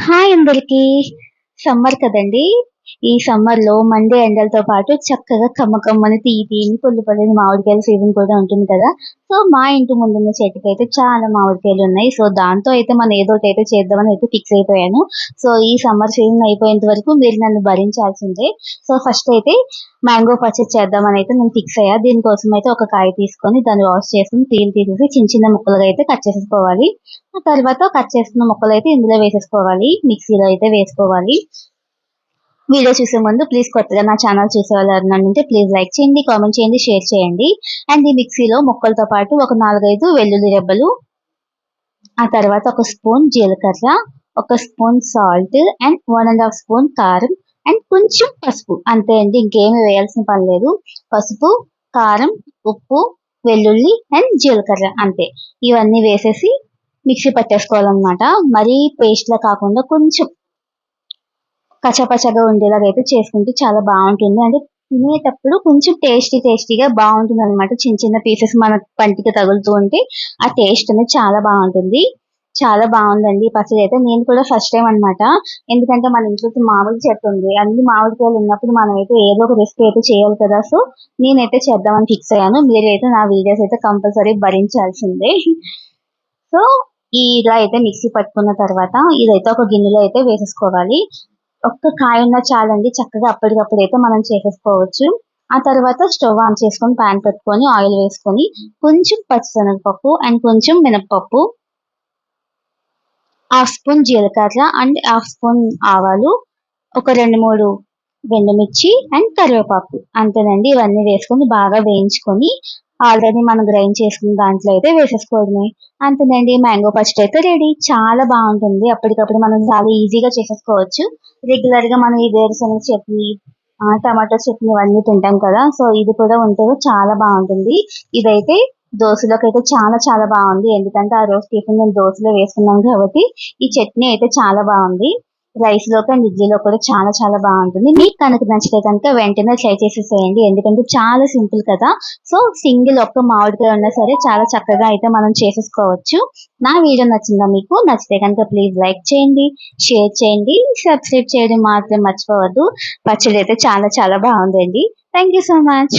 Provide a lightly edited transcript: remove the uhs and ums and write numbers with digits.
Hi అందరికి. Summer కదండి. ఈ సమ్మర్ లో మండే ఎండలతో పాటు చక్కగా కమ్మకమ్మని తీయ తీయని పుల్ల పుల్లని మామిడికాయల సీజన్ కూడా ఉంటుంది కదా. సో మా ఇంటి ముందున్న చెట్టుకి అయితే చాలా మామిడికాయలు ఉన్నాయి. సో దాంతో అయితే మనం ఏదో ఒకటి అయితే చేద్దామని అయితే ఫిక్స్ అయిపోయాను. సో ఈ సమ్మర్ సీజన్ అయిపోయేంత వరకు మీరు నన్ను భరించాల్సిందే. సో ఫస్ట్ అయితే మ్యాంగో పచ్చడి చేద్దామని అయితే నేను ఫిక్స్ అయ్యా. దీనికోసం అయితే ఒక కాయ తీసుకొని దాన్ని వాష్ చేసుకుని పీల్ తీసేసి చిన్న చిన్న ముక్కలుగా అయితే కట్ చేసుకోవాలి. ఆ తర్వాత కట్ చేసుకున్న ముక్కలు అయితే ఇందులో వేసేసుకోవాలి. మిక్సీలో అయితే వేసుకోవాలి. వీడియో చూసే ముందు ప్లీజ్ కొత్తగా నా ఛానల్ చూసే వాళ్ళు ఎవరైనా ఉంటే ప్లీజ్ లైక్ చేయండి, కామెంట్ చేయండి, షేర్ చేయండి. అండ్ ఈ మిక్సీలో ముక్కలతో పాటు ఒక 4-5 వెల్లుల్లి రెబ్బలు, ఆ తర్వాత ఒక స్పూన్ జీలకర్ర, ఒక స్పూన్ సాల్ట్ అండ్ 1.5 స్పూన్ కారం అండ్ కొంచెం పసుపు, అంతే అండి. ఇంకేమి వేయాల్సిన పని లేదు. పసుపు, కారం, ఉప్పు, వెల్లుల్లి అండ్ జీలకర్ర, అంతే. ఇవన్నీ వేసేసి మిక్సీ పట్టేసుకోవాలన్నమాట. మరీ పేస్ట్ లా కాకుండా కొంచెం కచ్చపచ్చగా ఉండేలాగా అయితే చేసుకుంటే చాలా బాగుంటుంది. అంటే తినేటప్పుడు కొంచెం టేస్టీగా బాగుంటుంది అనమాట. చిన్న చిన్న పీసెస్ మన పంటికి తగులుతూ ఉంటే ఆ టేస్ట్ అనేది చాలా బాగుంటుంది. చాలా బాగుందండి ఈ పచ్చడి అయితే. నేను కూడా ఫస్ట్ టైం అన్నమాట. ఎందుకంటే మన ఇంట్లో మామిడి చెట్టు ఉంది. అన్ని మామిడికాయలు ఉన్నప్పుడు మనం అయితే ఏదో ఒక రెసిపీ అయితే చేయాలి కదా. సో నేనైతే చేద్దామని ఫిక్స్ అయ్యాను. మీరైతే నా వీడియోస్ అయితే కంపల్సరీ భరించాల్సిందే. సో ఇలా అయితే మిక్సీ పట్టుకున్న తర్వాత ఇదైతే ఒక గిన్నెలో అయితే వేసేసుకోవాలి. ఒక్క కాయ ఉన్నా చాలండి, చక్కగా అప్పటికప్పుడు అయితే మనం చేసేసుకోవచ్చు. ఆ తర్వాత స్టవ్ ఆన్ చేసుకొని పాన్ పెట్టుకొని ఆయిల్ వేసుకొని కొంచెం పచ్చిశనగపప్పు అండ్ కొంచెం మినపప్పు, హాఫ్ స్పూన్ జీలకర్ర అండ్ హాఫ్ స్పూన్ ఆవాలు, ఒక 2-3 ఎండుమిర్చి అండ్ కరివేపాకు, అంతేనండి. ఇవన్నీ వేసుకొని బాగా వేయించుకొని ఆల్రెడీ మనం గ్రైండ్ చేసుకున్న దాంట్లో అయితే వేసేసుకోవడమే. అంతేనండి, మ్యాంగో పచ్చడి అయితే రెడీ. చాలా బాగుంటుంది. అప్పటికప్పుడు మనం చాలా ఈజీగా చేసేసుకోవచ్చు. రెగ్యులర్ గా మనం ఈ వేరుశనగ చట్నీ, టమాటో చట్నీ ఇవన్నీ తింటాం కదా. సో ఇది కూడా ఉంటే చాలా బాగుంటుంది. ఇదైతే దోశలోకి అయితే చాలా చాలా బాగుంది. ఎందుకంటే ఆ రోజు టిఫిన్ నేను దోశలో వేసుకున్నాను కాబట్టి ఈ చట్నీ అయితే చాలా బాగుంది. రైస్ లోకి అండ్ ఇడ్లీలో కూడా చాలా చాలా బాగుంటుంది. మీకు కనుక నచ్చితే కనుక వెంటనే ట్రై చేసేసేయండి. ఎందుకంటే చాలా సింపుల్ కదా. సో సింగిల్ ఒక్క మామిడికాయ ఉన్నా సరే చాలా చక్కగా అయితే మనం చేసేసుకోవచ్చు. నా వీడియో నచ్చిందా మీకు? నచ్చితే కనుక ప్లీజ్ లైక్ చేయండి, షేర్ చేయండి, సబ్స్క్రైబ్ చేయడం మాత్రం మర్చిపోవద్దు. పచ్చడి అయితే చాలా చాలా బాగుందండి. Thank you so much.